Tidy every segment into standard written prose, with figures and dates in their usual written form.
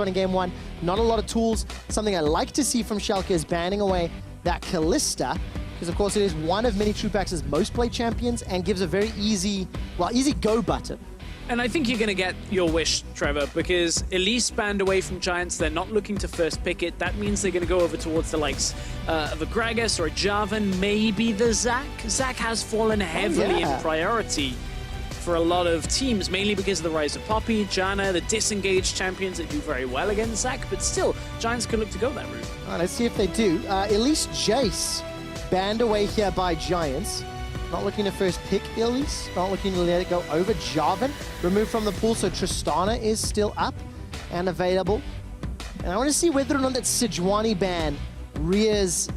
one in game 1. Not a lot of tools. Something I like to see from Schalke is banning away that Kalista, because of course it is one of many Trupax's most played champions and gives a very easy, well, easy go button. And I think you're going to get your wish, Trevor, because Elise banned away from Giants. They're not looking to first pick it. That means they're going to go over towards the likes of a Gragas or a Jarvan, maybe the Zac. Zac has fallen heavily in priority for a lot of teams, mainly because of the rise of Poppy, Janna, the disengaged champions that do very well against Zac, but still, Giants could look to go that route. All right, let's see if they do. Elise Jace banned away here by Giants. Not looking to first pick Elise, not looking to let it go over. Jarvan removed from the pool, so Tristana is still up and available. And I want to see whether or not that Sejuani ban rears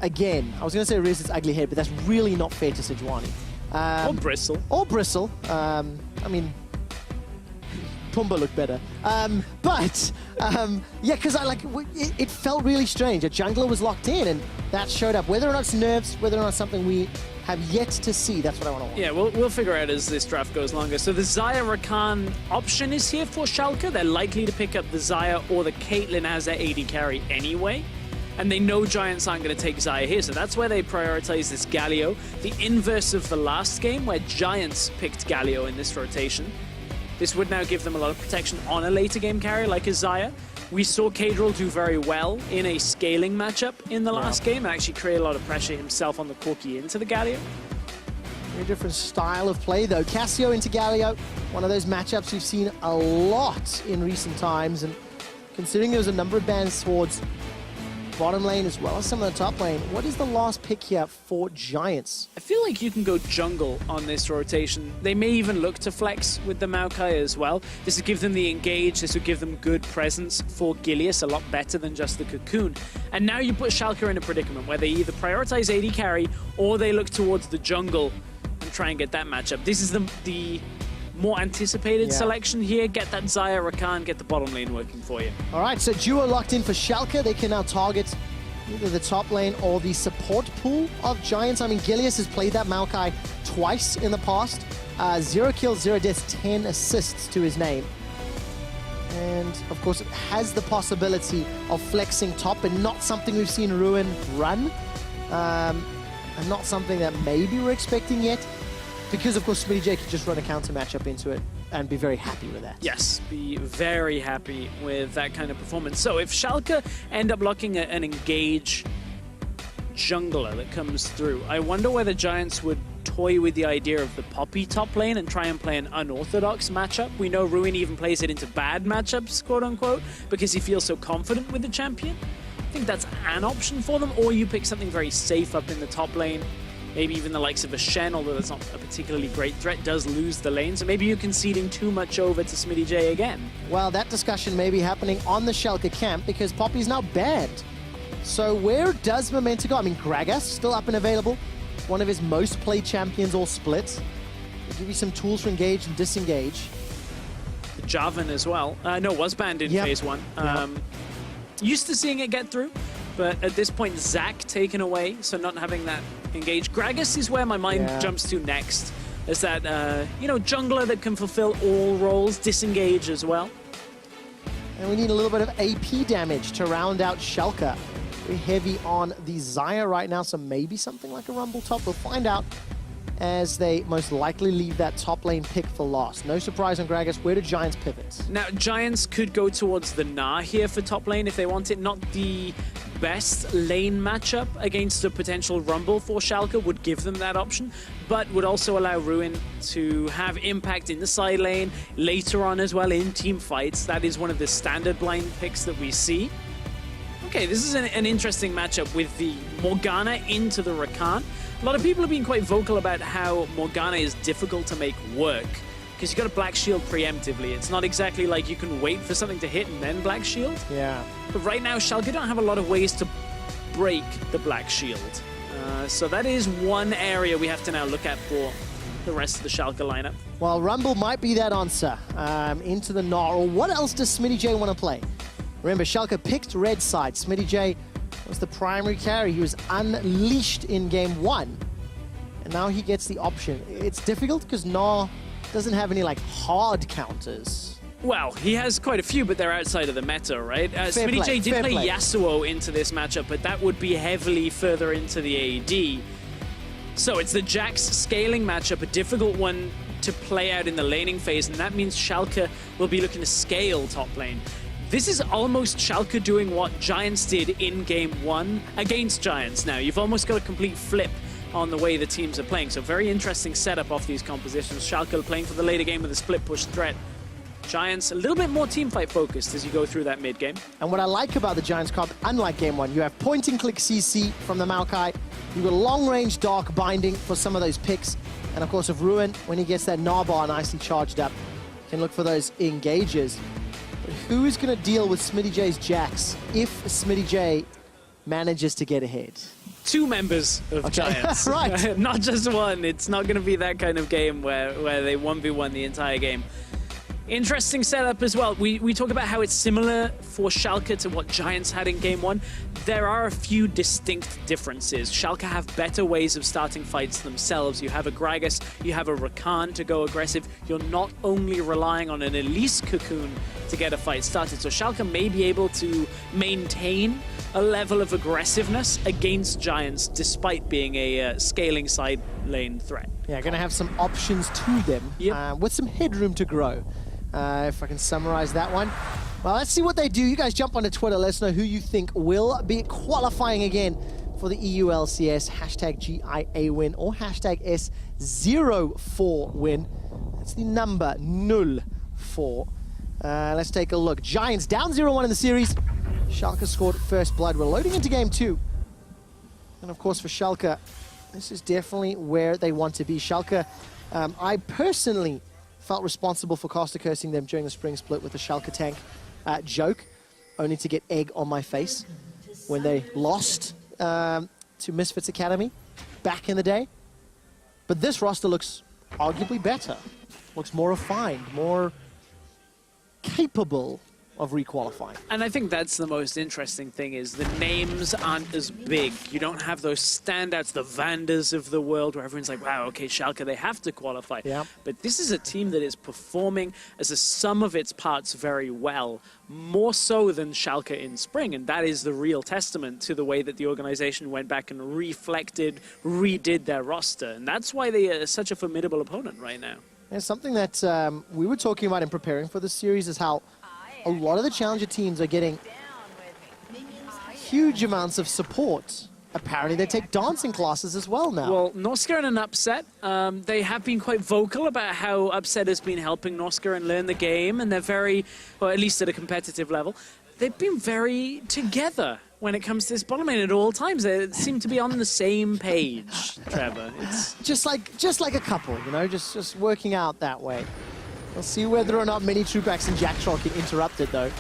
again. I was going to say rears its ugly head, but that's really not fair to Sejuani. Or Bristle. Or Bristle. I mean, Pumbaa looked better. Yeah, because it felt really strange. A jungler was locked in, and that showed up. Whether or not it's nerves, whether or not something we have yet to see, that's what I want to watch. Yeah, we'll figure out as this draft goes longer. So the Xayah Rakan option is here for Schalke. They're likely to pick up the Xayah or the Caitlyn as their AD carry anyway. And they know Giants aren't going to take Xayah here, so that's where they prioritize this Galio. The inverse of the last game, where Giants picked Galio in this rotation. This would now give them a lot of protection on a later game carrier like a Xayah. We saw Kadril do very well in a scaling matchup in the last game and actually create a lot of pressure himself on the Corki into the Galio. Very different style of play, though. Cassio into Galio, one of those matchups we've seen a lot in recent times, and considering there was a number of bans towards bottom lane as well as some of the top lane, what is the last pick here for Giants? I feel like you can go jungle on this rotation. They may even look to flex with the Maokai as well. This would give them the engage, this would give them good presence for Gilius, a lot better than just the Cocoon. And now you put Schalke in a predicament where they either prioritize AD carry or they look towards the jungle and try and get that matchup. This is the more anticipated selection here. Get that Xayah Rakan, get the bottom lane working for you. All right, so duo locked in for Schalke. They can now target either the top lane or the support pool of Giants. I mean, Gilius has played that Maokai twice in the past. 0 kills, 0 deaths, 10 assists to his name. And, of course, it has the possibility of flexing top, and not something we've seen Ruin run. And not something that maybe we're expecting yet. Because, of course, SmittyJ could just run a counter matchup into it and be very happy with that. Yes, be very happy with that kind of performance. So if Schalke end up locking an engage jungler that comes through, I wonder whether Giants would toy with the idea of the Poppy top lane and try and play an unorthodox matchup. We know Ruin even plays it into bad matchups, quote-unquote, because he feels so confident with the champion. I think that's an option for them, or you pick something very safe up in the top lane. Maybe even the likes of a Shen, although that's not a particularly great threat, does lose the lane. So maybe you're conceding too much over to SmittyJ again. Well, that discussion may be happening on the Schalke camp because Poppy's now banned. So where does Momenta go? I mean, Gragas still up and available. One of his most played champions all split. They'll give you some tools for engage and disengage. The Jarvan as well. No, was banned in phase 1. Used to seeing it get through. But at this point, Zac taken away, so not having that engage. Gragas is where my mind jumps to next. Is that, jungler that can fulfill all roles, disengage as well. And we need a little bit of AP damage to round out Schalke. Very heavy on the Xayah right now, so maybe something like a Rumble top. We'll find out as they most likely leave that top lane pick for last. No surprise on Gragas. Where do Giants pivot? Now, Giants could go towards the Gnar here for top lane if they want it. Not the best lane matchup against a potential Rumble for Schalke, would give them that option, but would also allow Ruin to have impact in the side lane later on as well in team fights. That is one of the standard blind picks that we see. Okay, this is an interesting matchup with the Morgana into the Rakan. A lot of people have been quite vocal about how Morgana is difficult to make work because you've got a Black Shield preemptively. It's not exactly like you can wait for something to hit and then Black Shield. Yeah. But right now, Schalke don't have a lot of ways to break the Black Shield. So that is one area we have to now look at for the rest of the Schalke lineup. Well, Rumble might be that answer into the Gnar. Or what else does SmittyJ want to play? Remember, Schalke picked red side. SmittyJ was the primary carry. He was unleashed in game 1. And now he gets the option. It's difficult because Gnar doesn't have any hard counters. Well, he has quite a few, but they're outside of the meta, right? Smitty J did play Yasuo into this matchup, but that would be heavily further into the AD. So it's the Jax scaling matchup, a difficult one to play out in the laning phase, and that means Schalke will be looking to scale top lane. This is almost Schalke doing what Giants did in Game 1 against Giants now. You've almost got a complete flip on the way the teams are playing. So very interesting setup off these compositions. Schalke playing for the later game with a split push threat. Giants a little bit more teamfight focused as you go through that mid game. And what I like about the Giants comp, unlike Game 1, you have point and click CC from the Maokai. You've got long range Dark Binding for some of those picks. And of course, if Ruin, when he gets that Narbar nicely charged up, can look for those engages. But who is going to deal with Smitty J's Jax if Smitty J manages to get ahead? 2 members of Giants. Right. Not just one. It's not going to be that kind of game where they 1v1 the entire game. Interesting setup as well. We talk about how it's similar for Schalke to what Giants had in Game 1. There are a few distinct differences. Schalke have better ways of starting fights themselves. You have a Gragas, you have a Rakan to go aggressive. You're not only relying on an Elise Cocoon to get a fight started. So Schalke may be able to maintain a level of aggressiveness against Giants despite being a scaling side lane threat. Yeah, going to have some options to them with some headroom to grow. If I can summarize that one. Well, let's see what they do. You guys jump onto Twitter. Let us know who you think will be qualifying again for the EU LCS. Hashtag GIA win or hashtag S04 win. That's the number 04. Let's take a look. Giants down 0-1 in the series. Schalke scored first blood. We're loading into game 2. And of course for Schalke, this is definitely where they want to be. Schalke, I personally felt responsible for caster cursing them during the Spring Split with the Schalke tank joke, only to get egg on my face when they lost to Misfits Academy back in the day. But this roster looks arguably better, looks more refined, more capable of requalifying. And I think that's the most interesting thing is the names aren't as big. You don't have those standouts, the Vanders of the world where everyone's like, wow, okay, Schalke, they have to qualify. Yeah. But this is a team that is performing as a sum of its parts very well, more so than Schalke in spring. And that is the real testament to the way that the organization went back and reflected, redid their roster. And that's why they are such a formidable opponent right now. And something that we were talking about in preparing for this series is how a lot of the challenger teams are getting huge amounts of support. Apparently they take dancing classes as well now. Well, Norska in an upset. They have been quite vocal about how upset has been helping Norska and learn the game, and they're very, or at least at a competitive level, they've been very together when it comes to this bottom lane at all times. They seem to be on the same page, Trevor. It's just like a couple, you know, just working out that way. We'll see whether or not Mini Trupax and Jack Troll can interrupt it, though.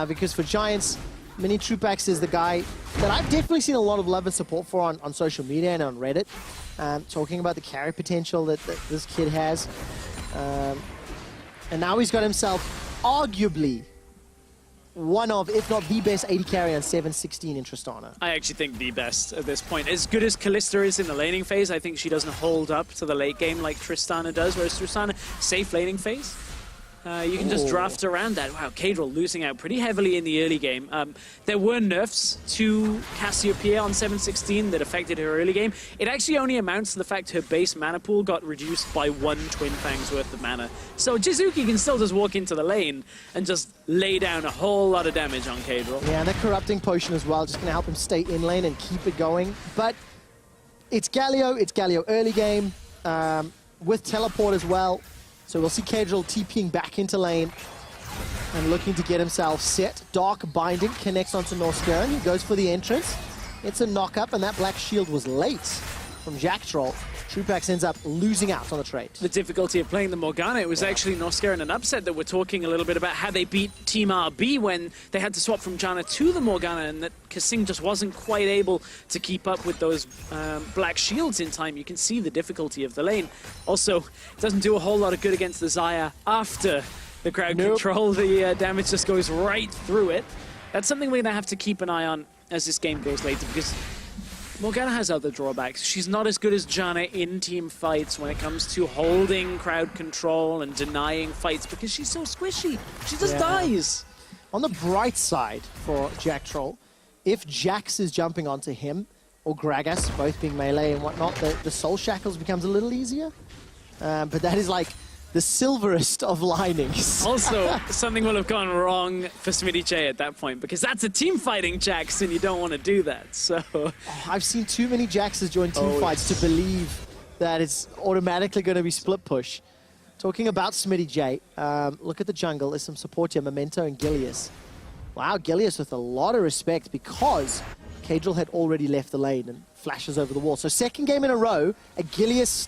Because for Giants, Mini Trupax is the guy that I've definitely seen a lot of love and support for on social media and on Reddit. Talking about the carry potential that this kid has. And now he's got himself arguably one of, if not the best 80 carry on 7-16 in Tristana. I actually think the best at this point. As good as Kalista is in the laning phase, I think she doesn't hold up to the late game like Tristana does, whereas Tristana, safe laning phase. You can just draft around that. Wow, Kadril losing out pretty heavily in the early game. There were nerfs to Cassiopeia on 7-16 that affected her early game. It actually only amounts to the fact her base mana pool got reduced by 1 Twin Fangs worth of mana. So Jizuki can still just walk into the lane and just lay down a whole lot of damage on Kadril. Yeah, and the Corrupting Potion as well, just going to help him stay in lane and keep it going. But it's Galio early game with Teleport as well. So we'll see Kadril TPing back into lane and looking to get himself set. Dark Binding connects onto Norska. He goes for the entrance. It's a knock-up, and that Black Shield was late from Jack Troll. Trupax ends up losing out on the trade. The difficulty of playing the Morgana, it was actually Norska in an upset that we're talking a little bit about how they beat Team RB when they had to swap from Janna to the Morgana, and that Kasing just wasn't quite able to keep up with those Black Shields in time. You can see the difficulty of the lane. Also, it doesn't do a whole lot of good against the Xayah after the crowd control. The damage just goes right through it. That's something we're going to have to keep an eye on as this game goes later, because Morgana has other drawbacks. She's not as good as Janna in team fights when it comes to holding crowd control and denying fights because she's so squishy. She just dies. On the bright side for Jack Troll, if Jax is jumping onto him or Gragas, both being melee and whatnot, the Soul Shackles becomes a little easier. But that is like the silverest of linings. Also, something will have gone wrong for Smitty J at that point because that's a team fighting Jax and you don't want to do that. So I've seen too many Jaxes join team fights to believe that it's automatically going to be split push. Talking about Smitty J, look at the jungle. There's some support here, Memento and Gilius. Wow, Gilius with a lot of respect because Kadril had already left the lane and flashes over the wall. So second game in a row, a Gilius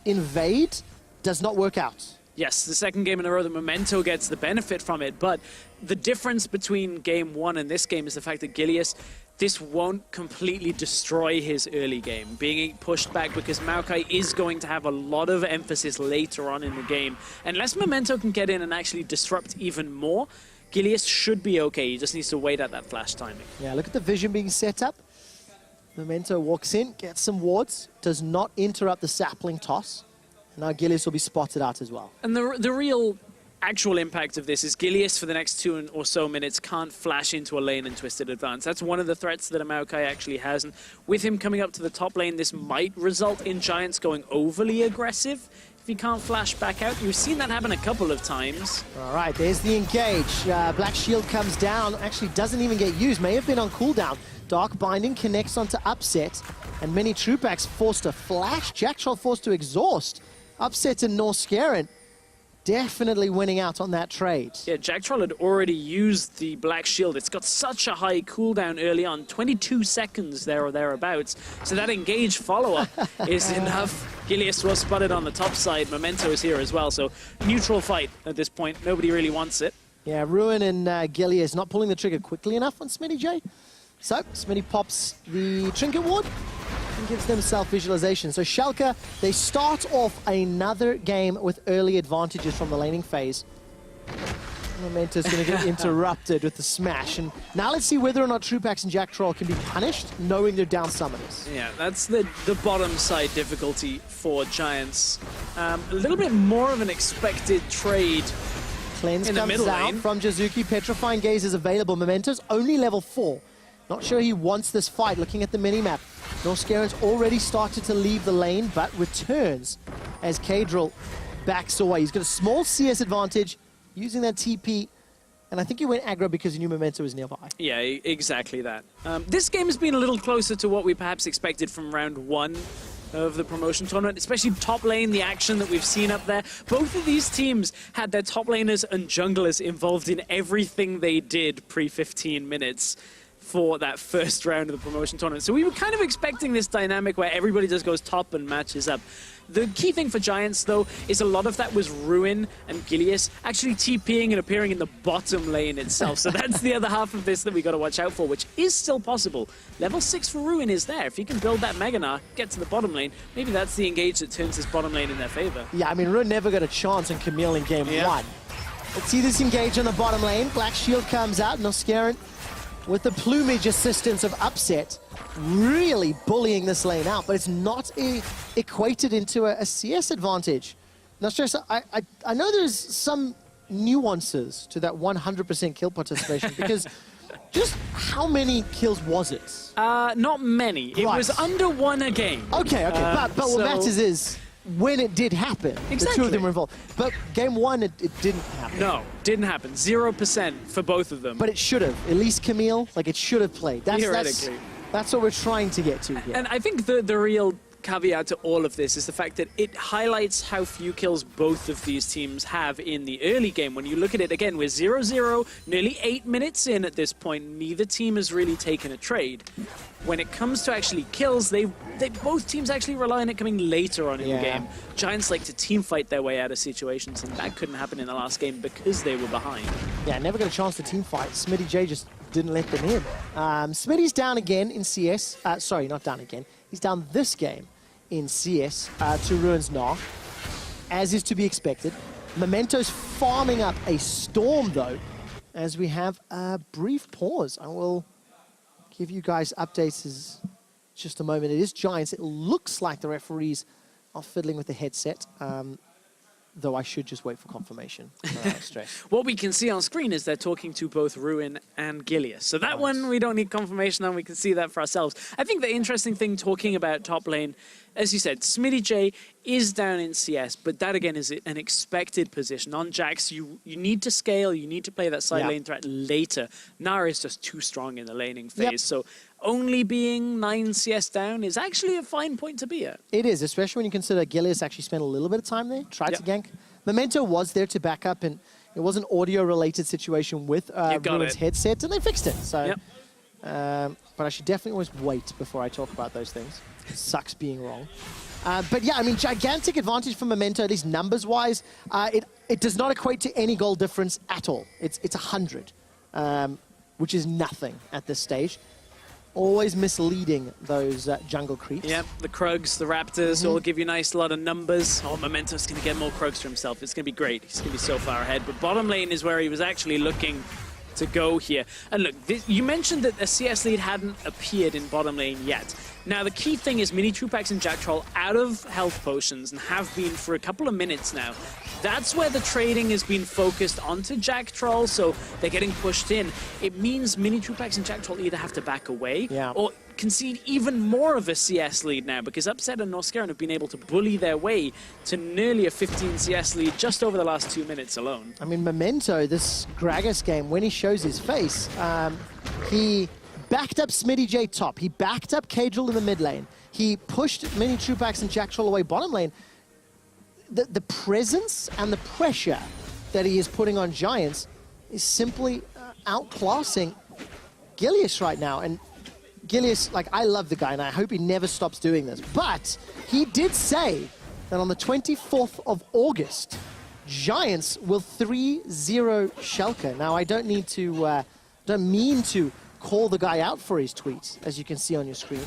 invade does not work out. yes, the second game in a row that Memento gets the benefit from it, but the difference between game one and this game is the fact that Gilius, this won't completely destroy his early game, being pushed back because Maokai is going to have a lot of emphasis later on in the game. Unless Memento can get in and actually disrupt even more, Gilius should be okay. He just needs to wait at that flash timing. Yeah, look at the vision being set up. Memento walks in, gets some wards, does not interrupt the sapling toss. And now Gilius will be spotted out as well. And the real actual impact of this is Gilius for the next 2 or so minutes can't flash into a lane and twisted advance. That's one of the threats that a Maokai actually has. And with him coming up to the top lane, this might result in Giants going overly aggressive. If he can't flash back out, you've seen that happen a couple of times. All right, there's the engage. Black Shield comes down, actually doesn't even get used, may have been on cooldown. Dark Binding connects onto Upset, and many Troopax forced to flash. Jack Troll forced to exhaust. Upset and Norskeren definitely winning out on that trade. Yeah, Jack Troll had already used the Black Shield. It's got such a high cooldown early on, 22 seconds there or thereabouts. So that engage follow-up is enough. Gilius was spotted on the top side. Memento is here as well. So neutral fight at this point. Nobody really wants it. Yeah, Ruin and Gilius not pulling the trigger quickly enough on Smitty J. So Smitty pops the Trinket Ward and gives them self-visualization. So Schalke, they start off another game with early advantages from the laning phase. Momento's going to get interrupted with the smash. And now let's see whether or not Troopax and Jack Troll can be punished, knowing they're down summoners. Yeah, that's the bottom side difficulty for Giants. A little bit more of an expected trade. Cleanse in the comes middle out lane from Jizuki. Petrifying Gaze is available. Memento's only level 4. Not sure he wants this fight. Looking at the minimap, Norskeren's already started to leave the lane, but returns as Kadril backs away. He's got a small CS advantage using that TP, and I think he went aggro because he knew Memento was nearby. Yeah, exactly that. This game has been a little closer to what we perhaps expected from round 1 of the promotion tournament, especially top lane, the action that we've seen up there. Both of these teams had their top laners and junglers involved in everything they did pre-15 minutes for that first round of the promotion tournament. So we were kind of expecting this dynamic where everybody just goes top and matches up. The key thing for Giants, though, is a lot of that was Ruin and Gilius actually TPing and appearing in the bottom lane itself. So that's the other half of this that we got to watch out for, which is still possible. Level 6 for Ruin is there. If he can build that Mega Gnar, get to the bottom lane, maybe that's the engage that turns this bottom lane in their favor. Yeah, I mean, Ruin never got a chance on Camille in game 1. Let's see this engage on the bottom lane. Black Shield comes out, Noskeren with the plumage assistance of Upset, really bullying this lane out, but it's not equated into a CS advantage. Now, stress, I know there's some nuances to that 100% kill participation, because just how many kills was it? Not many. It was under 1 a game. Okay, but what matters is when it did happen, the two of them were involved. But game 1, it didn't happen. No, didn't happen. 0% for both of them. But it should have. At least Camille, like, it should have played. Theoretically. That's what we're trying to get to here. And I think the real caveat to all of this is the fact that it highlights how few kills both of these teams have in the early game. When you look at it again, we're 0-0, nearly 8 minutes in at this point. Neither team has really taken a trade. When it comes to actually kills, they both teams actually rely on it coming later on in the game. Giants like to team fight their way out of situations, and that couldn't happen in the last game because they were behind. Yeah, never got a chance to team fight. Smitty J just didn't let them in. Smitty's down again in CS. Sorry, not down again. He's down this game in CS to Ruin's Gnar, as is to be expected. Memento's farming up a storm, though, as we have a brief pause. I will give you guys updates as just a moment. It is Giants. It looks like the referees are fiddling with the headset. Though I should just wait for confirmation. Stress. What we can see on screen is they're talking to both Ruin and Gilius. So that one, we don't need confirmation on. We can see that for ourselves. I think the interesting thing talking about top lane, as you said, Smitty J is down in CS, but that again is an expected position. On Jax, you need to scale, you need to play that side lane threat later. Nara is just too strong in the laning phase. So only being 9 CS down is actually a fine point to be at. It is, especially when you consider Gilius actually spent a little bit of time there, tried to gank. Memento was there to back up, and it was an audio-related situation with Ruin's headset, and they fixed it. So, but I should definitely always wait before I talk about those things. It sucks being wrong. But yeah, I mean, gigantic advantage for Memento, at least numbers-wise. It does not equate to any goal difference at all. It's 100, which is nothing at this stage. Always misleading those jungle creeps. Yep, the Krugs, the Raptors all give you a nice lot of numbers. Oh, Memento's going to get more Krugs for himself. It's going to be great. He's going to be so far ahead. But bottom lane is where he was actually looking to go here. And look, you mentioned that the CS lead hadn't appeared in bottom lane yet. Now, the key thing is Mini Trupax and Jack Troll out of health potions and have been for a couple of minutes now. That's where the trading has been focused onto Jack Troll, so they're getting pushed in. It means Mini Trupax and Jack Troll either have to back away or concede even more of a CS lead now, because Upset and Norscaran have been able to bully their way to nearly a 15 CS lead just over the last 2 minutes alone. I mean, Memento, this Gragas game, when he shows his face, he backed up Smitty J top. He backed up Kadrill in the mid lane. He pushed Mini Trupax and Jack Troll away bottom lane. The presence and the pressure that he is putting on Giants is simply outclassing Gilius right now. And Gilius, like, I love the guy, and I hope he never stops doing this. But he did say that on the 24th of August, Giants will 3-0 Schalke. Now, I don't need to, don't mean to call the guy out for his tweets, as you can see on your screen.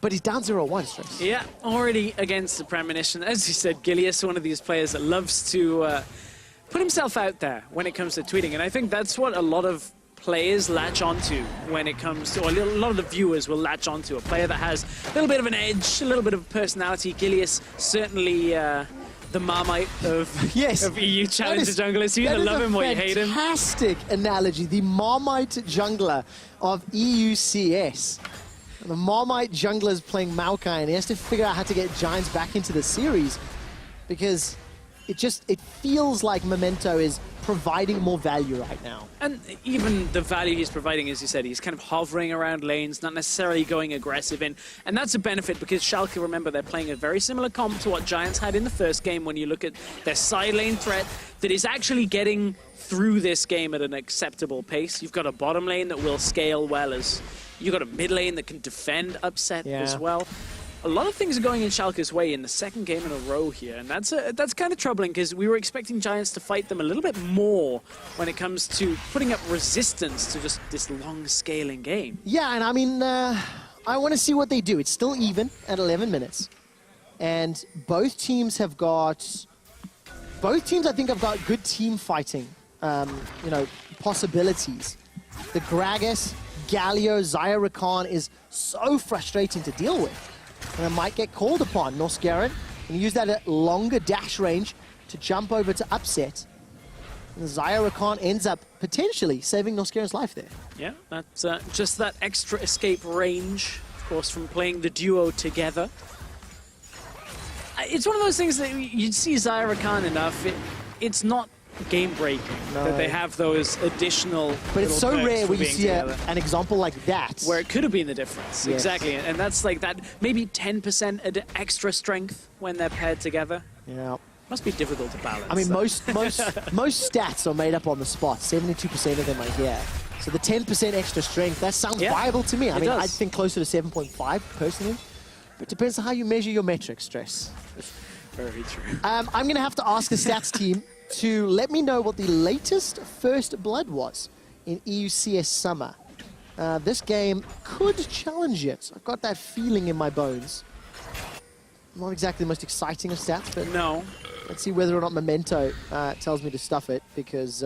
But he's down 0-1, Stress. Yeah, already against the premonition. As you said, Gilius, one of these players that loves to put himself out there when it comes to tweeting. And I think that's what a lot of players latch onto when it comes to, or a lot of the viewers will latch onto a player that has a little bit of an edge, a little bit of personality. Gilius, certainly the Marmite of, of EU Challenger junglers. You either love him or you hate him. Fantastic analogy. The Marmite jungler of EU CS. The Marmite jungler is playing Maokai, and he has to figure out how to get Giants back into the series, because it feels like Memento is providing more value right now. And even the value he's providing, as you said, he's kind of hovering around lanes, not necessarily going aggressive in. And that's a benefit because Schalke, remember, they're playing a very similar comp to what Giants had in the first game when you look at their side lane threat that is actually getting through this game at an acceptable pace. You've got a bottom lane that will scale well, as you've got a mid lane that can defend Upset as well. A lot of things are going in Schalke's way in the second game in a row here, and that's kind of troubling because we were expecting Giants to fight them a little bit more when it comes to putting up resistance to just this long scaling game. Yeah, and I mean, I want to see what they do. It's still even at 11 minutes, and both teams I think have got good team fighting, you know, possibilities. The Gragas, Galio, Xayah Rakan is so frustrating to deal with. And it might get called upon. Norscaran can use that at longer dash range to jump over to Upset. And Xayah Rakan ends up potentially saving Norscaran's life there. Yeah, that's just that extra escape range, of course, from playing the duo together. It's one of those things that you see Xayah Rakan enough. It's not game-breaking that they have those additional. But it's so rare when you see an example like that, where it could have been the difference. Exactly, and that's like that maybe 10% extra strength when they're paired together. Yeah, must be difficult to balance. I mean, most stats are made up on the spot. 72% of them are here. So the 10% extra strength, that sounds viable to me. I mean, I think closer to 7.5 personally, but it depends on how you measure your metrics, Stress. Very true. I'm going to have to ask the stats team to let me know what the latest first blood was in EU CS Summer. This game could challenge it. I've got that feeling in my bones. Not exactly the most exciting of stats, but no. Let's see whether or not Memento tells me to stuff it, because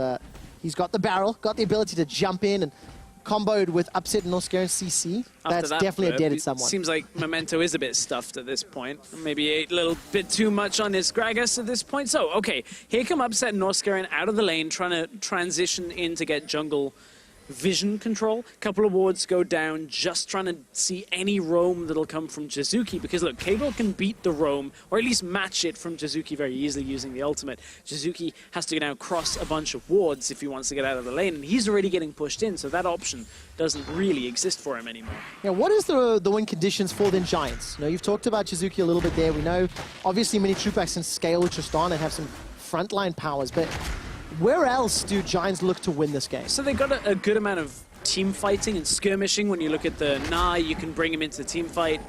he's got the barrel, got the ability to jump in and comboed with Upset and North and CC. That's definitely a deaded someone. Seems like Memento is a bit stuffed at this point. Maybe ate a little bit too much on his Gragas at this point. So, okay, here come Upset and North out of the lane, trying to transition in to get jungle vision control. Couple of wards go down, just trying to see any roam that'll come from Jizuki, because look, Cable can beat the roam, or at least match it from Jizuki very easily using the ultimate. Jizuki has to now cross a bunch of wards if he wants to get out of the lane, and he's already getting pushed in, so that option doesn't really exist for him anymore. Yeah, what is the win conditions for the Giants? You know, you've talked about Jizuki a little bit there. We know, obviously, many Troopax can scale with Tristan and have some frontline powers, but where else do Giants look to win this game? So they got a good amount of team fighting and skirmishing. When you look at the Na, you can bring him into the team fight.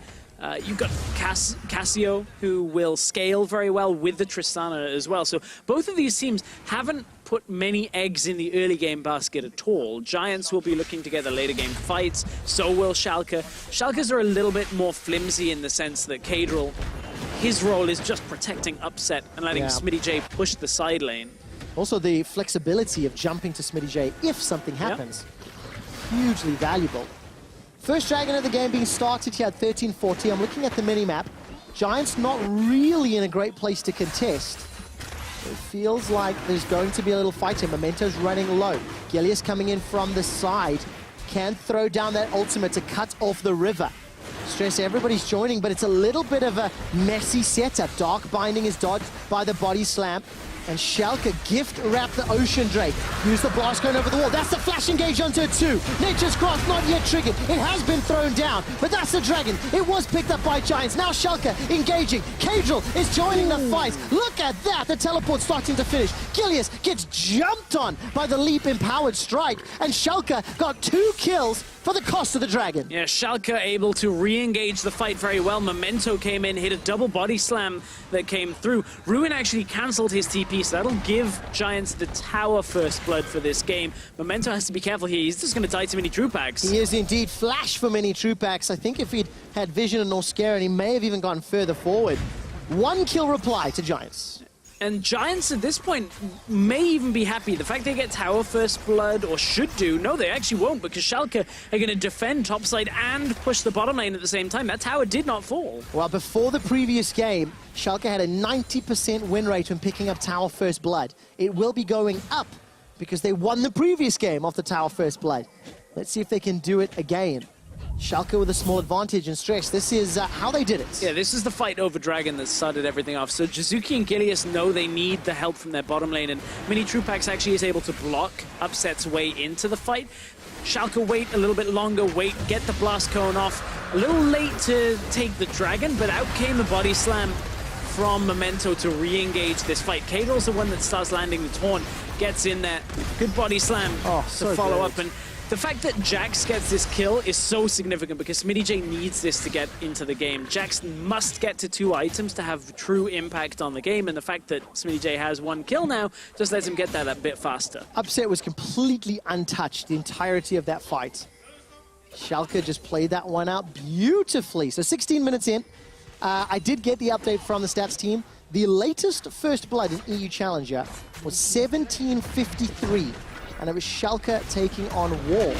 You've got Cassio, who will scale very well with the Tristana as well. So both of these teams haven't put many eggs in the early game basket at all. Giants will be looking to get the later game fights. So will Schalke. Schalke's are a little bit more flimsy in the sense that Kadril, his role is just protecting Upset and letting Smitty J push the side lane. Also, the flexibility of jumping to Smitty J if something happens, hugely valuable. First Dragon of the game being started here at 1340. I'm looking at the minimap. Giants not really in a great place to contest. It feels like there's going to be a little fight here. Memento's running low. Gilius coming in from the side. Can throw down that ultimate to cut off the river. Stress, everybody's joining, but it's a little bit of a messy setup. Dark Binding is dodged by the body slam. And Schalke gift wrap the Ocean Drake. Use the blast cone over the wall. That's the flash engage onto it too. Nature's Grasp not yet triggered. It has been thrown down, but that's the dragon. It was picked up by Giants. Now Schalke engaging. Kadril is joining the fight. Look at that. The teleport starting to finish. Gilius gets jumped on by the leap empowered strike. And Schalke got 2 kills for the cost of the dragon. Yeah, Schalke able to re-engage the fight very well. Memento came in, hit a double body slam that came through. Ruin actually cancelled his TP, so that'll give Giants the tower first blood for this game. Memento has to be careful here. He's just going to die to many Troopax. He is indeed. Flash for many Troopax. I think if he'd had vision and Norskeren, he may have even gone further forward. 1 kill reply to Giants. And Giants at this point may even be happy. The fact they get tower first blood, or should do, no, they actually won't, because Schalke are going to defend topside and push the bottom lane at the same time. That tower did not fall. Well, before the previous game, Schalke had a 90% win rate when picking up tower first blood. It will be going up because they won the previous game off the tower first blood. Let's see if they can do it again. Schalke with a small advantage and Stress. This is how they did it. Yeah, this is the fight over Dragon that started everything off. So Jizuki and Gilius know they need the help from their bottom lane, and Mini Troopax actually is able to block Upset's way into the fight. Schalke wait a little bit longer, get the blast cone off. A little late to take the Dragon, but out came the body slam from Memento to re-engage this fight. Kadril's the one that starts landing the taunt, gets in there. Good body slam to follow up. And the fact that Jax gets this kill is so significant because Smitty J needs this to get into the game. Jax must get to 2 items to have true impact on the game, and the fact that Smitty J has 1 kill now just lets him get that a bit faster. Upset was completely untouched the entirety of that fight. Schalke just played that one out beautifully. So 16 minutes in, I did get the update from the stats team. The latest first blood in EU Challenger was 1753. And it was Schalke taking on Wall.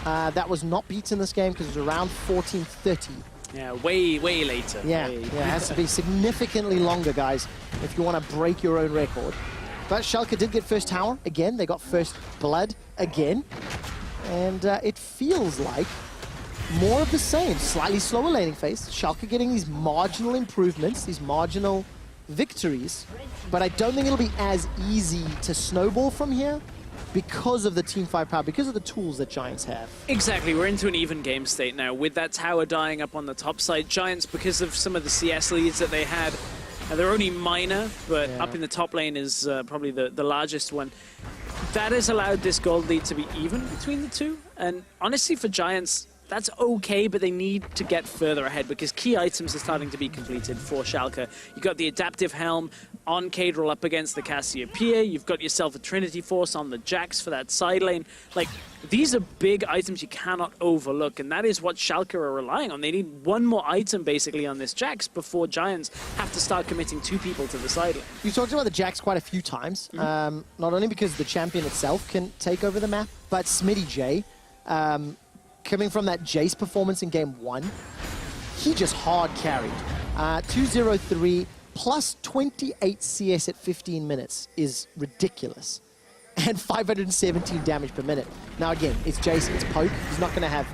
That was not beaten this game because it was around 1430. Yeah, way later. Yeah, it has to be significantly longer, guys, if you want to break your own record. But Schalke did get first tower again. They got first blood again. And it feels like more of the same. Slightly slower laning phase. Schalke getting these marginal improvements, these marginal victories. But I don't think it'll be as easy to snowball from here, because of the team firepower, because of the tools that Giants have. Exactly, we're into an even game state now. With that tower dying up on the top side, Giants, because of some of the CS leads that they had, they're only minor, but up in the top lane is probably the largest one. That has allowed this gold lead to be even between the two. And honestly, for Giants, that's okay, but they need to get further ahead because key items are starting to be completed for Schalke. You've got the Adaptive Helm on Kadril up against the Cassiopeia. You've got yourself a Trinity Force on the Jax for that side lane. Like, these are big items you cannot overlook, and that is what Schalke are relying on. They need 1 more item, basically, on this Jax before Giants have to start committing 2 people to the side lane. You talked about the Jax quite a few times, not only because the champion itself can take over the map, but Smitty J coming from that Jace performance in game 1, he just hard carried. 203 plus 28 CS at 15 minutes is ridiculous. And 517 damage per minute. Now again, it's Jace, it's Poke. He's not going to have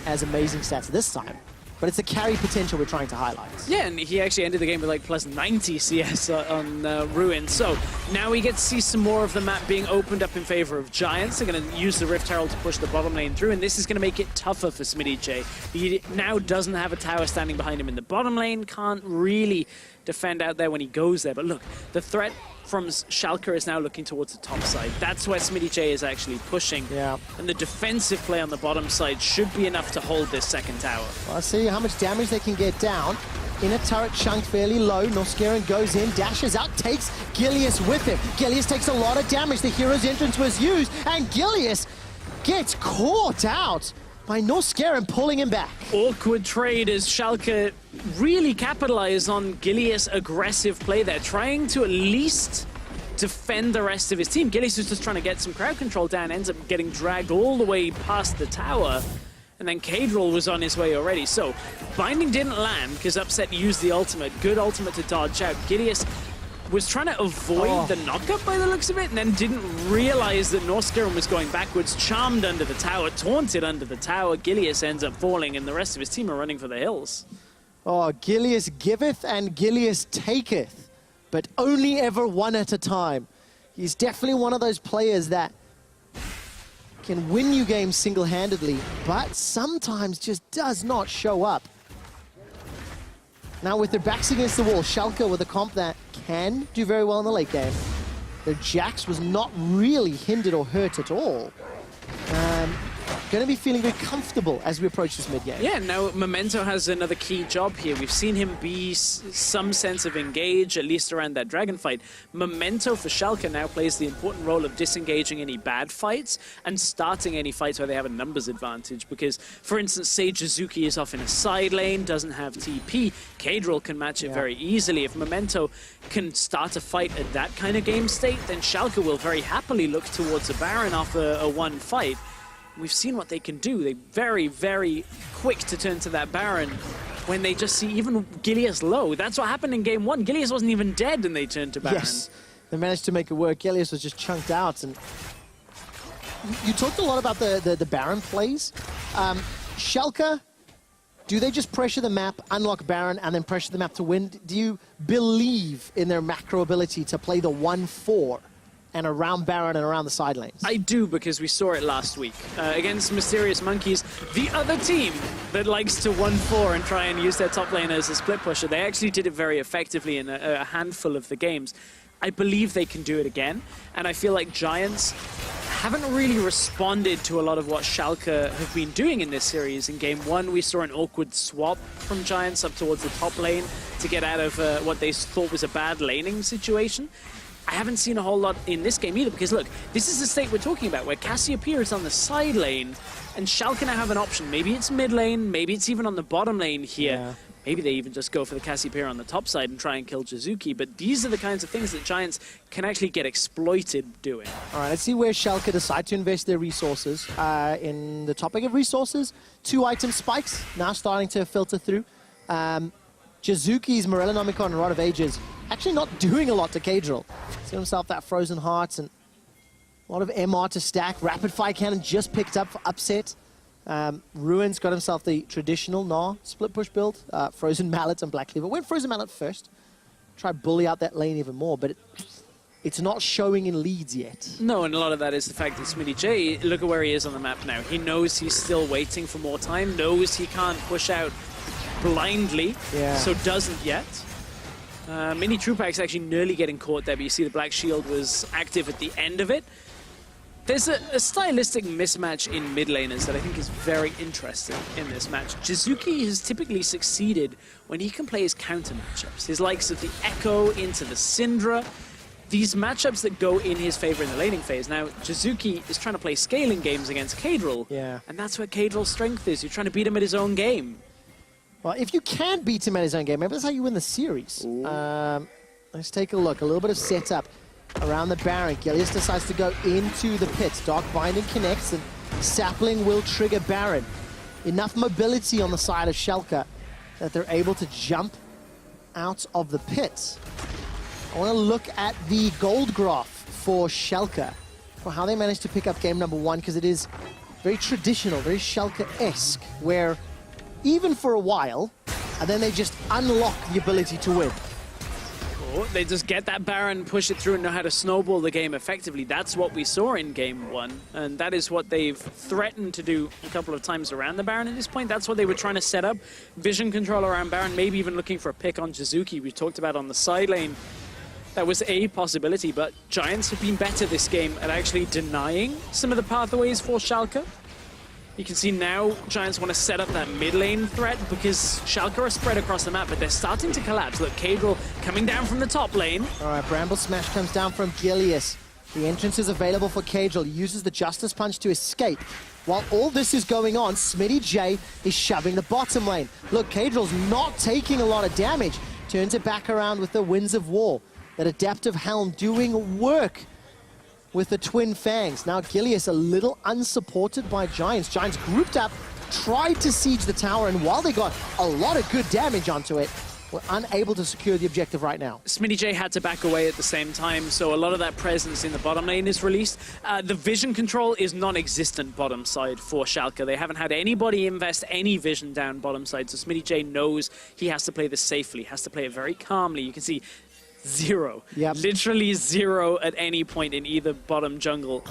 as amazing stats this time. But it's the carry potential we're trying to highlight. Yeah, and he actually ended the game with like plus 90 CS on Ruin. So now we get to see some more of the map being opened up in favor of Giants. They're going to use the Rift Herald to push the bottom lane through, and this is going to make it tougher for SmittyJ. He now doesn't have a tower standing behind him in the bottom lane, can't really defend out there when he goes there. But look, the threat from Schalke is now looking towards the top side. That's where SmittyJ is actually pushing. Yeah. And the defensive play on the bottom side should be enough to hold this second tower. Well, let's see how much damage they can get down. Inner turret chunked fairly low. Norscaron goes in, dashes out, takes Gilius with him. Gilius takes a lot of damage. The hero's entrance was used, and Gilius gets caught out by Norscaron pulling him back. Awkward trade as Schalke really capitalize on Gilius' aggressive play there, trying to at least defend the rest of his team. Gilius is just trying to get some crowd control down, ends up getting dragged all the way past the tower, and then Kadril was on his way already. So Binding didn't land because Upset used the ultimate. Good ultimate to dodge out. Gilius was trying to avoid the knockup by the looks of it, and then didn't realize that Norscaron was going backwards, charmed under the tower, taunted under the tower. Gilius ends up falling, and the rest of his team are running for the hills. Oh, Gilius giveth and Gilius taketh, but only ever one at a time. He's definitely one of those players that can win you games single-handedly, but sometimes just does not show up. Now with their backs against the wall, Schalke with a comp that can do very well in the late game. Their Jax was not really hindered or hurt at all. Going to be feeling very comfortable as we approach this mid-game. Yeah, now Memento has another key job here. We've seen him be some sense of engage, at least around that dragon fight. Memento for Schalke now plays the important role of disengaging any bad fights and starting any fights where they have a numbers advantage. Because, for instance, say Jizuki is off in a side lane, doesn't have TP, Kadril can match it very easily. If Memento can start a fight at that kind of game state, then Schalke will very happily look towards a Baron off a one fight. We've seen what they can do. They're very, very quick to turn to that Baron when they just see even Gilius low. That's what happened in game 1. Gilius wasn't even dead and they turned to Baron. Yes, they managed to make it work. Gilius was just chunked out. And you talked a lot about the Baron plays. Schalke, do they just pressure the map, unlock Baron, and then pressure the map to win? Do you believe in their macro ability to play the 1-4? And around Baron and around the side lanes? I do, because we saw it last week. Against Mysterious Monkeys, the other team that likes to 1-4 and try and use their top laner as a split pusher. They actually did it very effectively in a handful of the games. I believe they can do it again, and I feel like Giants haven't really responded to a lot of what Schalke have been doing in this series. In game 1, we saw an awkward swap from Giants up towards the top lane to get out of what they thought was a bad laning situation. I haven't seen a whole lot in this game either, because look, this is the state we're talking about, where Cassiopeia is on the side lane, and Schalke now have an option. Maybe it's mid lane, maybe it's even on the bottom lane here. Yeah. Maybe they even just go for the Cassiopeia on the top side and try and kill Jizuki, but these are the kinds of things that Giants can actually get exploited doing. All right, let's see where Schalke decide to invest their resources. In the topic of resources, 2 item spikes now starting to filter through. Jizuki's Morellonomicon and Rod of Ages actually not doing a lot to Kadril. He's got himself that Frozen Hearts and a lot of MR to stack. Rapid Fire Cannon just picked up for Upset. Ruin's got himself the traditional Gnaw split push build. Frozen Mallet and Black Cleaver. Went Frozen Mallet first. Try bully out that lane even more, but it's not showing in leads yet. No, and a lot of that is the fact that SmittyJ, look at where he is on the map now. He knows he's still waiting for more time, knows he can't push out blindly, so doesn't yet. Mini Trupak's actually nearly getting caught there, but you see the Black Shield was active at the end of it. There's a stylistic mismatch in mid laners that I think is very interesting in this match. Jizuki has typically succeeded when he can play his counter matchups. His likes of the Echo into the Syndra. These matchups that go in his favor in the laning phase. Now, Jizuki is trying to play scaling games against Kadril, and that's where Kadril's strength is. You're trying to beat him at his own game. Well, if you can beat him at his own game, maybe that's how you win the series. Let's take a look. A little bit of setup around the Baron. Gilius decides to go into the pit. Dark Binding connects, and Sapling will trigger Baron. Enough mobility on the side of Schalke that they're able to jump out of the pit. I want to look at the gold graph for Schalke, for how they managed to pick up game number 1, because it is very traditional, very Schalke-esque, where even for a while, and then they just unlock the ability to win. They just get that Baron, push it through, and know how to snowball the game effectively. That's what we saw in game 1, and that is what they've threatened to do a couple of times around the Baron at this point. That's what they were trying to set up. Vision control around Baron, maybe even looking for a pick on Jizuki. We talked about on the side lane. That was a possibility, but Giants have been better this game at actually denying some of the pathways for Schalke. You can see now Giants want to set up that mid lane threat because Schalke are spread across the map, but they're starting to collapse. Look, Cadril coming down from the top lane. All right, Bramble Smash comes down from Gilius. The entrance is available for Cadril. He uses the Justice Punch to escape. While all this is going on, Smitty J is shoving the bottom lane. Look, Cadril's not taking a lot of damage. Turns it back around with the Winds of War. That Adaptive Helm doing work with the Twin Fangs. Now Gilius a little unsupported by Giants. Giants grouped up, tried to siege the tower, and while they got a lot of good damage onto it, were unable to secure the objective right now. Smitty J had to back away at the same time, so a lot of that presence in the bottom lane is released. The vision control is non-existent bottom side for Schalke. They haven't had anybody invest any vision down bottom side, so Smitty J knows he has to play this safely, has to play it very calmly. You can see zero. Yep. Literally zero at any point in either bottom jungle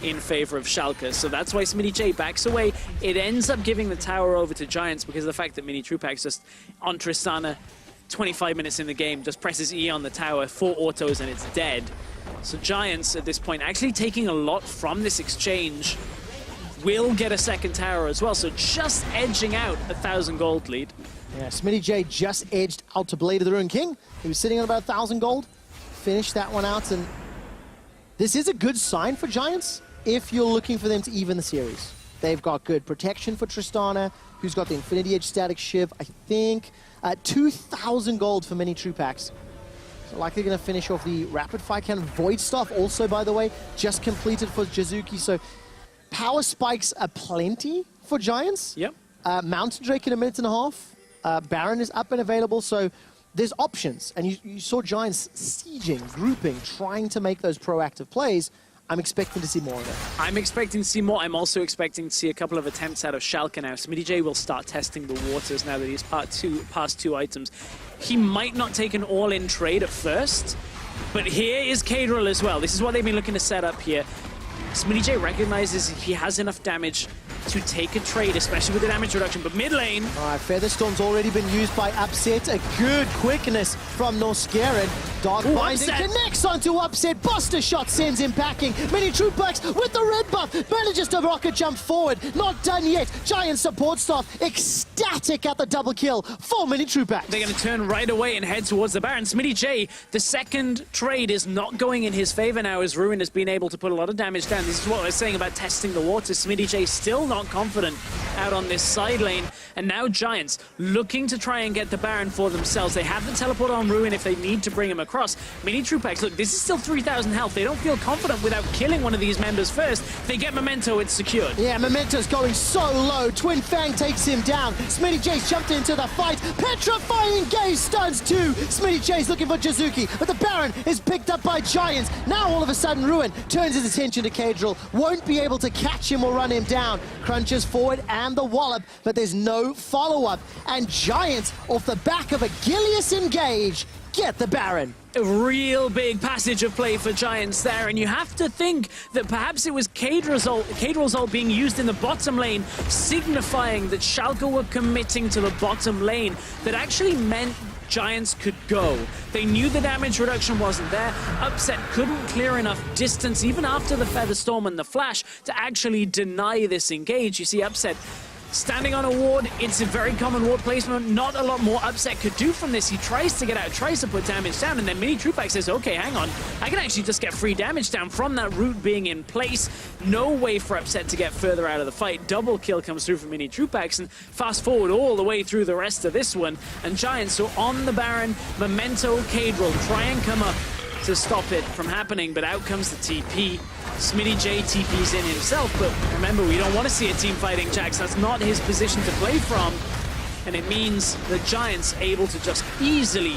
in favor of Schalke. So that's why Smitty J backs away. It ends up giving the tower over to Giants because of the fact that Mini Trupax just on Tristana, 25 minutes in the game, just presses E on the tower, 4 autos and it's dead. So Giants at this point actually taking a lot from this exchange, will get a second tower as well. So just edging out 1,000 gold lead. Yeah, Smitty J just edged out to Blade of the Ruined King. He was sitting on about 1,000 gold. Finished that one out, and this is a good sign for Giants if you're looking for them to even the series. They've got good protection for Tristana, who's got the Infinity Edge Static Shiv, I think. 2,000 gold for Mini Trupax. So likely going to finish off the Rapid Fire Cannon. Void Staff also, by the way, just completed for Jizuki. So power spikes are plenty for Giants. Yep. Mountain Drake in a minute and a half. Baron is up and available, so there's options. And you saw Giants sieging, grouping, trying to make those proactive plays. I'm expecting to see more of it. I'm expecting to see more. I'm also expecting to see a couple of attempts out of Schalke now. Smitty J will start testing the waters now that he's past two items. He might not take an all-in trade at first, but here is Cadril as well. This is what they've been looking to set up here. Smitty J recognizes he has enough damage to take a trade, especially with the damage reduction, but mid lane... All right, Featherstorm's already been used by Upset. A good quickness from Norscarin. Dark Binding connects onto Upset. Buster Shot sends him packing. Mini Trupax with the red buff manages to rocket jump forward. Not done yet. Giant support staff ecstatic at the double kill for Mini Trupax. They're going to turn right away and head towards the Baron. Smitty J, the second trade is not going in his favor now as Ruin has been able to put a lot of damage down. This is what I was saying about testing the waters. Smitty J still not confident out on this side lane, and now Giants looking to try and get the Baron for themselves. They have the teleport on Ruin if they need to bring him across. Mini Trupax, look, this is still 3,000 health. They don't feel confident without killing one of these members first. They get Memento, it's secured. Yeah, Memento's going so low. Twin Fang takes him down. Smitty J's jumped into the fight. Petrifying Gaze stuns too. Smitty J's looking for Jizuki, but the Baron is picked up by Giants. Now all of a sudden Ruin turns his attention to Cadril. Won't be able to catch him or run him down. Crunches forward and the wallop, but there's no follow-up. And Giants, off the back of a Gilius engage, get the Baron. A real big passage of play for Giants there, and you have to think that perhaps it was Cadril's ult being used in the bottom lane, signifying that Schalke were committing to the bottom lane. That actually meant Giants could go. They knew the damage reduction wasn't there. Upset couldn't clear enough distance, even after the Featherstorm and the Flash, to actually deny this engage. You see Upset standing on a ward. It's a very common ward placement. Not a lot more Upset could do from this. He tries to get out, tries to put damage down, and then Mini Trupax says, okay, hang on. I can actually just get free damage down from that root being in place. No way for Upset to get further out of the fight. Double kill comes through from Mini Trupax, and fast forward all the way through the rest of this one. And Giants are on the Baron. Memento, Cadril try and come up to stop it from happening, but out comes the TP. Smitty J TP's in himself, but remember, we don't want to see a team fighting Jax. That's not his position to play from, and it means the Giants able to just easily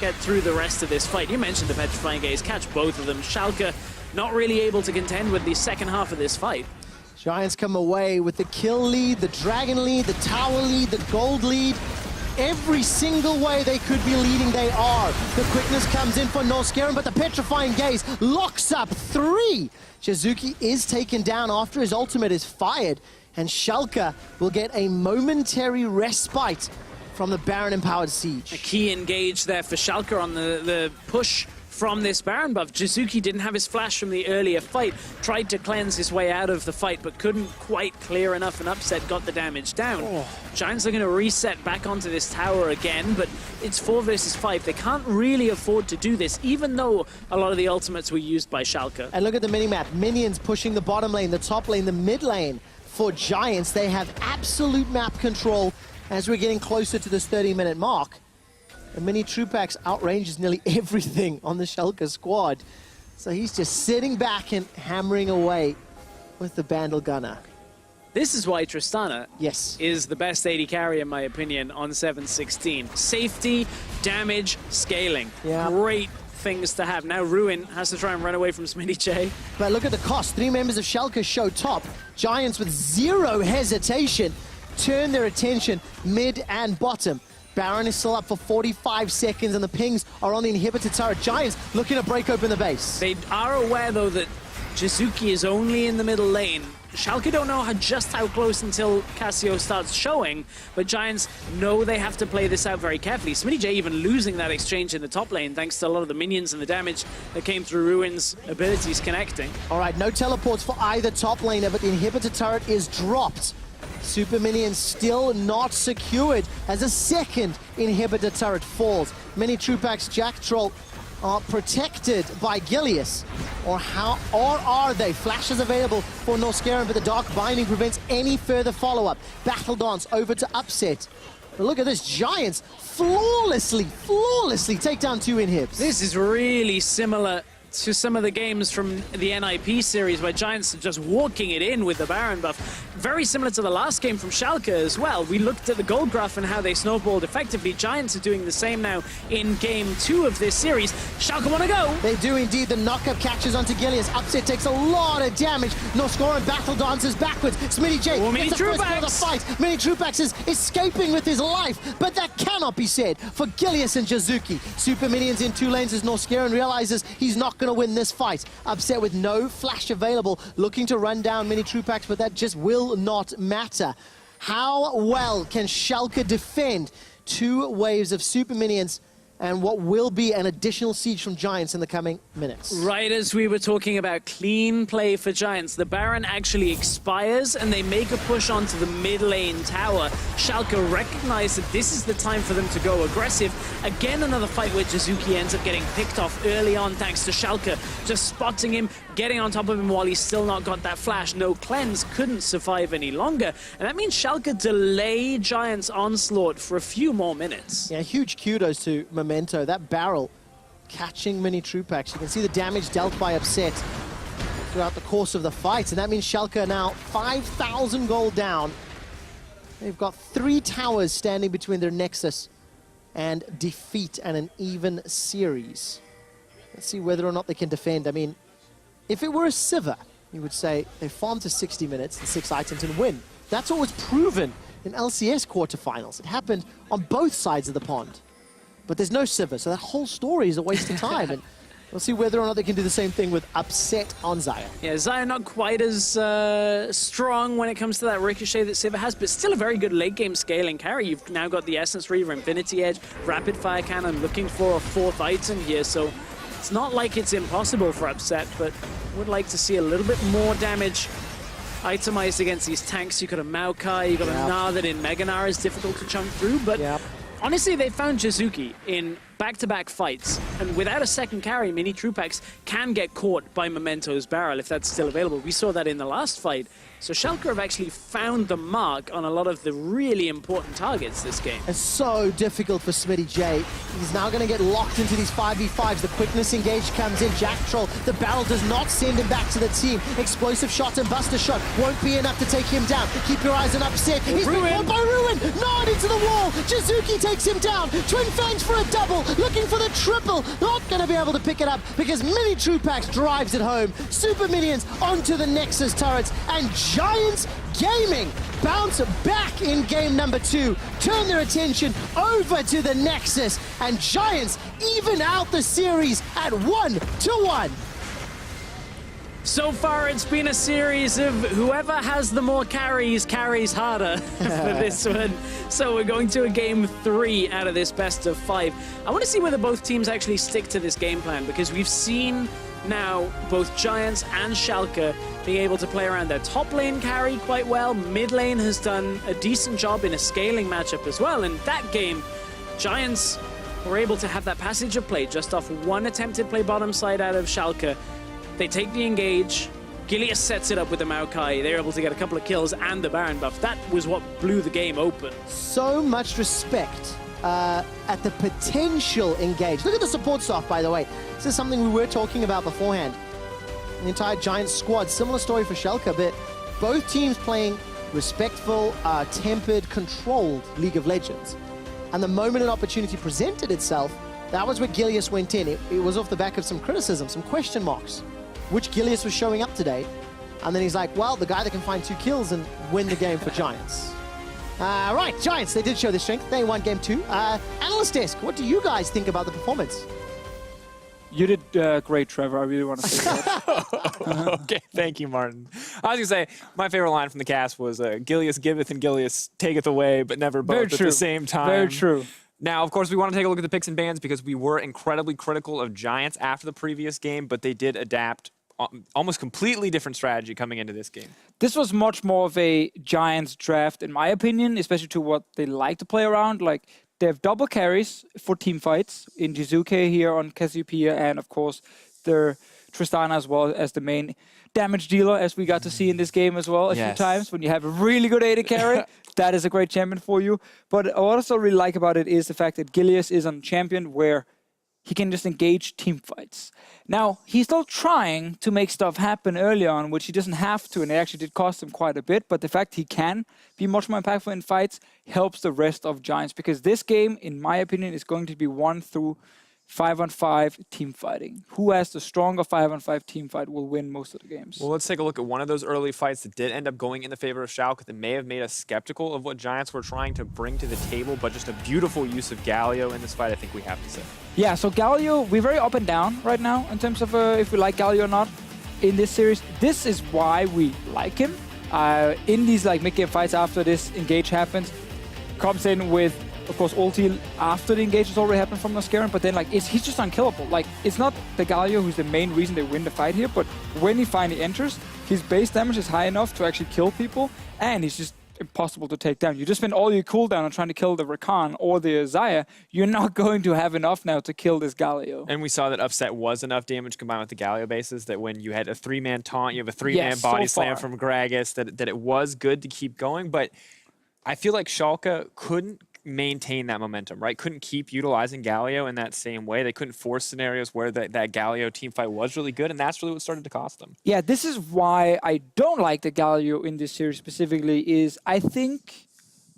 get through the rest of this fight. You mentioned the Petrifying Gaze, catch both of them. Schalke not really able to contend with the second half of this fight. Giants come away with the kill lead, the dragon lead, the tower lead, the gold lead. Every single way they could be leading, they are. The quickness comes in for Norscaron, but the Petrifying Gaze locks up 3. Jizuki is taken down after his ultimate is fired, and Schalke will get a momentary respite from the Baron-empowered siege. A key engage there for Schalke on the push from this Baron buff. Jizuki didn't have his flash from the earlier fight, tried to cleanse his way out of the fight, but couldn't quite clear enough, and Upset got the damage down. Giants are going to reset back onto this tower again, but it's 4 versus 5. They can't really afford to do this, even though a lot of the ultimates were used by Schalke. And look at the minimap. Minions pushing the bottom lane, the top lane, the mid lane. For Giants, they have absolute map control as we're getting closer to this 30-minute mark. And Mini Trupax outranges nearly everything on the Schalke squad. So he's just sitting back and hammering away with the Bandle Gunner. This is why Tristana Yes. is the best AD carry, in my opinion, on 7-16. Safety, damage, scaling. Yeah. Great things to have. Now Ruin has to try and run away from Smitty J. But look at the cost. 3 members of Schalke show top. Giants with 0 hesitation turn their attention mid and bottom. Baron is still up for 45 seconds, and the pings are on the inhibitor turret. Giants looking to break open the base. They are aware, though, that Jizuki is only in the middle lane. Schalke don't know just how close until Cassio starts showing, but Giants know they have to play this out very carefully. Smitty J even losing that exchange in the top lane thanks to a lot of the minions and the damage that came through Ruin's abilities connecting. All right, no teleports for either top laner, but the inhibitor turret is dropped. Super Minion still not secured as a second inhibitor turret falls. Mini Trupax Jack Troll are protected by Gilius. Or are they? Flash is available for Norscaron, but the Dark Binding prevents any further follow-up. Battle Dance over to Upset. But look at this, Giants flawlessly take down 2 inhibs. This is really similar to some of the games from the NIP series where Giants are just walking it in with the Baron buff. Very similar to the last game from Schalke as well. We looked at the gold graph and how they snowballed effectively. Giants are doing the same now in game 2 of this series. Schalke want to go. They do indeed. The knockup catches onto Gilius. Upset takes a lot of damage. Norscaron battle dances backwards. Smitty J gets the first kill of the fight. Mini Trupax is escaping with his life, but that cannot be said for Gilius and Jizuki. Super Minions in 2 lanes as Norscaron realizes he's not going to win this fight. Upset with no flash available, looking to run down Mini Trupax, but that just will not matter. How well can Schalke defend 2 waves of Super Minions and what will be an additional siege from Giants in the coming minutes? Right as we were talking about clean play for Giants, the Baron actually expires and they make a push onto the mid lane tower. Schalke recognize that this is the time for them to go aggressive. Again, another fight where Jizuki ends up getting picked off early on thanks to Schalke just spotting him, getting on top of him while he's still not got that flash. No cleanse, couldn't survive any longer. And that means Schalke delay Giants' onslaught for a few more minutes. Yeah, huge kudos to Memento. That barrel catching Mini Trupax. You can see the damage dealt by Upset throughout the course of the fight, and that means Schalke are now 5,000 gold down. They've got 3 towers standing between their Nexus and defeat and an even series. Let's see whether or not they can defend. I mean, if it were a Sivir, you would say they farm to 60 minutes and 6 items and win. That's what was proven in LCS quarterfinals. It happened on both sides of the pond. But there's no Sivir, so that whole story is a waste of time. And we'll see whether or not they can do the same thing with Upset on Xayah. Yeah, Xayah not quite as strong when it comes to that ricochet that Sivir has, but still a very good late game scaling carry. You've now got the Essence Reaver, Infinity Edge, Rapid Fire Cannon, looking for a 4th item here. So it's not like it's impossible for Upset, but would like to see a little bit more damage itemized against these tanks. You've got a Maokai, you've got a Na that in Mega Gnar is difficult to chunk through, but honestly, they found Jizuki in back-to-back fights, and without a second carry, Mini Trupax can get caught by Memento's barrel if that's still available. We saw that in the last fight. So Schalke have actually found the mark on a lot of the really important targets this game. It's so difficult for Smitty J. He's now going to get locked into these 5v5s. The quickness engage comes in. Jack Troll, the barrel does not send him back to the team. Explosive shot and buster shot won't be enough to take him down. Keep your eyes on upset. He's been caught by Ruin. Nod into the wall. Jizuki takes him down. Twin Fangs for a double. Looking for the triple. Not going to be able to pick it up because Mini Trupax drives it home. Super Minions onto the Nexus turrets, and Giants Gaming bounce back in game number 2, turn their attention over to the Nexus, and Giants even out the series at 1-1. So far, it's been a series of whoever has the more carries harder for this one. So we're going to a game 3 out of this best of 5. I want to see whether both teams actually stick to this game plan, because we've seen now both Giants and Schalke being able to play around their top lane carry quite well. Mid lane has done a decent job in a scaling matchup as well. In that game, Giants were able to have that passage of play just off one attempted play bottom side out of Schalke. They take the engage. Gilius sets it up with the Maokai. They're able to get a couple of kills and the Baron buff. That was what blew the game open. So much respect at the potential engage. Look at the support staff, by the way. This is something we were talking about beforehand. The entire Giants squad, similar story for Schalke, but both teams playing respectful, tempered, controlled League of Legends. And the moment an opportunity presented itself, that was where Gilius went in. It was off the back of some criticism, some question marks. Which Gilius was showing up today? And then he's like, well, the guy that can find 2 kills and win the game for Giants. Right, Giants, they did show their strength. They won game 2. Analyst Desk, what do you guys think about the performance? You did great, Trevor. I really want to say that. Okay, thank you, Martin. I was going to say, my favorite line from the cast was, Gilius giveth and Gilius taketh away, but never both at the same time. Very true. Now, of course, we want to take a look at the picks and bans because we were incredibly critical of Giants after the previous game, but they did adapt almost completely different strategy coming into this game. This was much more of a Giants draft, in my opinion, especially to what they like to play around. Like, they have double carries for team fights in Jizuke here on Cassiopeia, and of course, their Tristana as well as the main damage dealer, as we got to see in this game as well a few times. When you have a really good AD carry, that is a great champion for you. But what I also really like about it is the fact that Gilius is on champion where he can just engage team fights. Now, he's still trying to make stuff happen early on, which he doesn't have to, and it actually did cost him quite a bit. But the fact he can be much more impactful in fights helps the rest of Giants, because this game, in my opinion, is going to be won through 5-on-5 team fighting. Who has the stronger 5-on-5 team fight will win most of the games. Well, let's take a look at one of those early fights that did end up going in the favor of Schalke that may have made us skeptical of what Giants were trying to bring to the table, but just a beautiful use of Galio in this fight, I think we have to say. Yeah, so Galio, we're very up and down right now in terms of if we like Galio or not in this series. This is why we like him. In these like mid-game fights after this engage happens, comes in with, of course, ulti after the engage has already happened from Mascaran, but then like he's just unkillable. Like, it's not the Galio who's the main reason they win the fight here, but when he finally enters, his base damage is high enough to actually kill people, and he's just impossible to take down. You just spend all your cooldown on trying to kill the Rakan or the Xayah, you're not going to have enough now to kill this Galio. And we saw that Upset was enough damage combined with the Galio bases that when you had a 3-man taunt, you have a 3-man body slam from Gragas, that it was good to keep going, but I feel like Schalke couldn't maintain that momentum, right? Couldn't keep utilizing Galio in that same way. They couldn't force scenarios where that Galio team fight was really good, and that's really what started to cost them. Yeah, this is why I don't like the Galio in this series specifically, is I think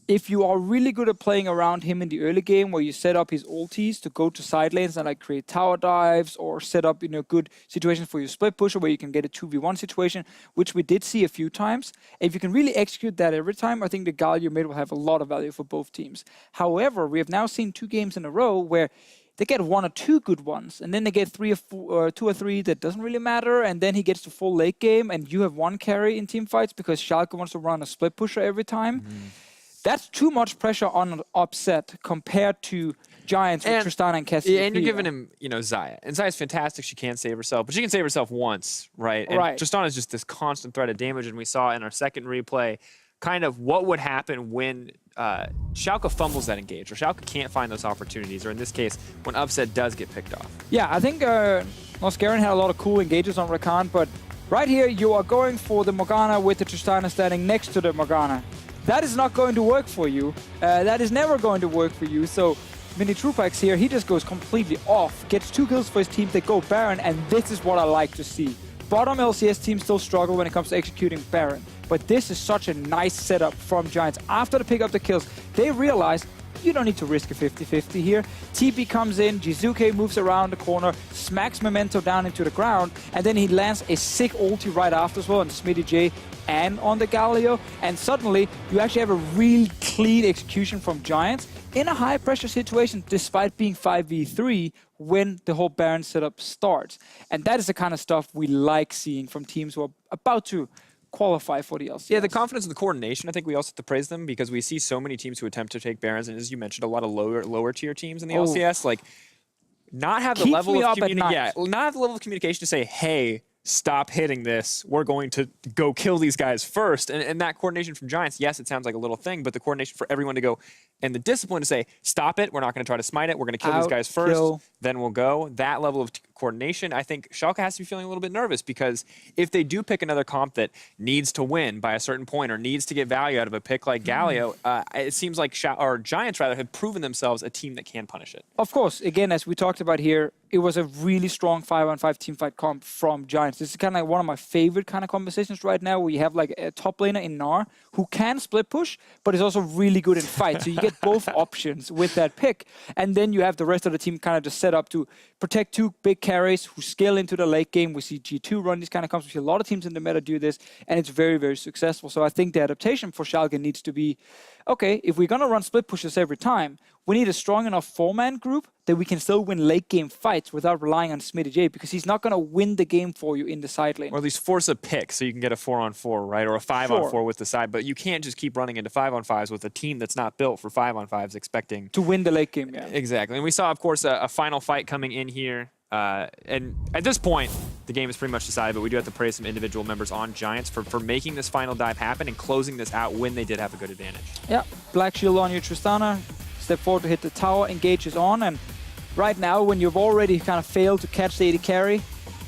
if you are really good at playing around him in the early game where you set up his ultis to go to side lanes and like create tower dives or set up good situations for your split pusher where you can get a 2v1 situation, which we did see a few times. If you can really execute that every time, I think the Galio mid will have a lot of value for both teams. However, we have now seen 2 games in a row where they get 1 or 2 good ones, and then they get 3 or 4, 2 or 3 that doesn't really matter, and then he gets to full late game, and you have 1 carry in team fights because Schalke wants to run a split pusher every time. That's too much pressure on an Upset compared to Giants with Tristana and Cassie. Yeah, and you're giving him, Xayah. And Xayah's fantastic. She can't save herself, but she can save herself once, right? And right. Tristana is just this constant threat of damage, and we saw in our second replay kind of what would happen when Schalke fumbles that engage, or Schalke can't find those opportunities, or in this case, when Upset does get picked off. Yeah, I think Nosgaren had a lot of cool engages on Rakan, but right here you are going for the Morgana with the Tristana standing next to the Morgana. That is not going to work for you. That is never going to work for you. So Mini Trupax here, he just goes completely off, gets 2 kills for his team, they go Baron, and this is what I like to see. Bottom LCS teams still struggle when it comes to executing Baron, but this is such a nice setup from Giants. After they pick up the kills, they realize you don't need to risk a 50-50 here. TP comes in, Jizuke moves around the corner, smacks Memento down into the ground, and then he lands a sick ulti right after as well on Smitty J and on the Galio, and suddenly you actually have a real clean execution from Giants in a high pressure situation despite being 5v3 when the whole Baron setup starts. And that is the kind of stuff we like seeing from teams who are about to qualify for the LCS. Yeah, the confidence and the coordination, I think we also have to praise them, because we see so many teams who attempt to take Barons, and as you mentioned, a lot of lower tier teams in the LCS, like not have the level of communication to say, hey, stop hitting this, we're going to go kill these guys first. And that coordination from Giants, yes, it sounds like a little thing, but the coordination for everyone to go, and the discipline to say, stop it, we're not going to try to smite it, we're going to kill these guys first, then we'll go. That level of coordination, I think Schalke has to be feeling a little bit nervous, because if they do pick another comp that needs to win by a certain point or needs to get value out of a pick like Galio, it seems like Giants rather have proven themselves a team that can punish it. Of course, again, as we talked about here, it was a really strong 5-on-5 teamfight comp from Giants. This is kind of like one of my favorite kind of conversations right now, where you have like a top laner in Gnar who can split push, but is also really good in fight. So you get both options with that pick. And then you have the rest of the team kind of just set up to protect 2 big carries who scale into the late game. We see G2 run these kind of comps. We see a lot of teams in the meta do this, and it's very, very successful. So I think the adaptation for Schalke needs to be, okay, if we're going to run split pushes every time, we need a strong enough 4-man group that we can still win late game fights without relying on Smitty J, because he's not going to win the game for you in the side lane. Or at least force a pick so you can get a 4-on-4, right? Or a 5-on-4 with the side. But you can't just keep running into 5-on-5s with a team that's not built for 5-on-5s expecting to win the late game, yeah. Exactly. And we saw, of course, a final fight coming in here. And at this point, the game is pretty much decided, but we do have to praise some individual members on Giants for making this final dive happen and closing this out when they did have a good advantage. Yeah, Black Shield on your Tristana, step forward to hit the tower, engages on, and right now, when you've already kind of failed to catch the AD carry,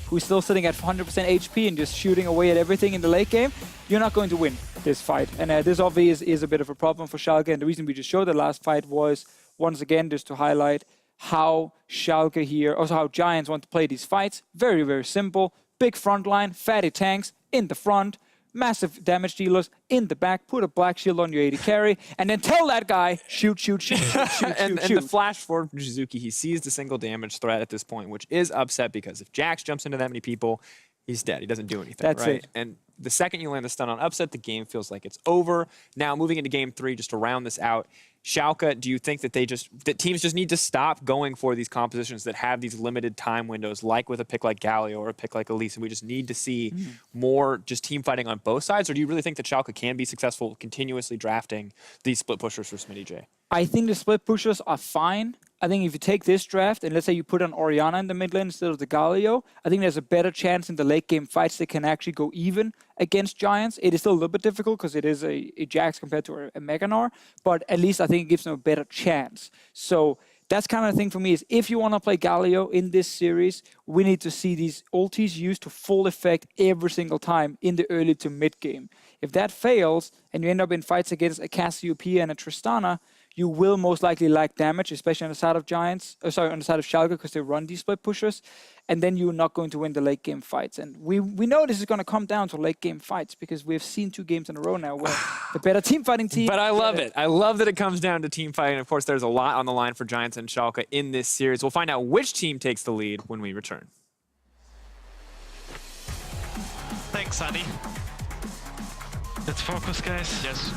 who's still sitting at 100% HP and just shooting away at everything in the late game, you're not going to win this fight. And this obviously is a bit of a problem for Schalke, and the reason we just showed the last fight was, once again, just to highlight how Schalke here, also how Giants want to play these fights. Very, very simple. Big front line, fatty tanks in the front, massive damage dealers in the back, put a Black Shield on your AD carry, and then tell that guy, shoot, shoot, shoot, shoot, shoot, and shoot. the flash forward from Jizuki, he sees the single damage threat at this point, which is upset, because if Jax jumps into that many people, he's dead. He doesn't do anything, That's right? it. And the second you land the stun on upset, the game feels like it's over. Now, moving into game 3, just to round this out, Schalke, do you think that teams just need to stop going for these compositions that have these limited time windows, like with a pick like Galio or a pick like Elise, and we just need to see more just team fighting on both sides? Or do you really think that Schalke can be successful continuously drafting these split pushers for Smitty J? I think the split pushers are fine. I think if you take this draft and let's say you put an Orianna in the mid lane instead of the Galio, I think there's a better chance in the late game fights they can actually go even against Giants. It is still a little bit difficult because it is a Jax compared to a Mega Gnar, but at least I think it gives them a better chance. So that's kind of the thing for me, is if you want to play Galio in this series, we need to see these ultis used to full effect every single time in the early to mid game. If that fails and you end up in fights against a Cassiopeia and a Tristana, you will most likely lack damage, especially on the side of Giants, on the side of Schalke, because they run these split pushers, and then you're not going to win the late game fights. And we know this is going to come down to late game fights, because we've seen 2 games in a row now where the better team fighting team. But I love it. I love that it comes down to team fighting. Of course, there's a lot on the line for Giants and Schalke in this series. We'll find out which team takes the lead when we return. Thanks, Sunny. Let's focus, guys. Yes,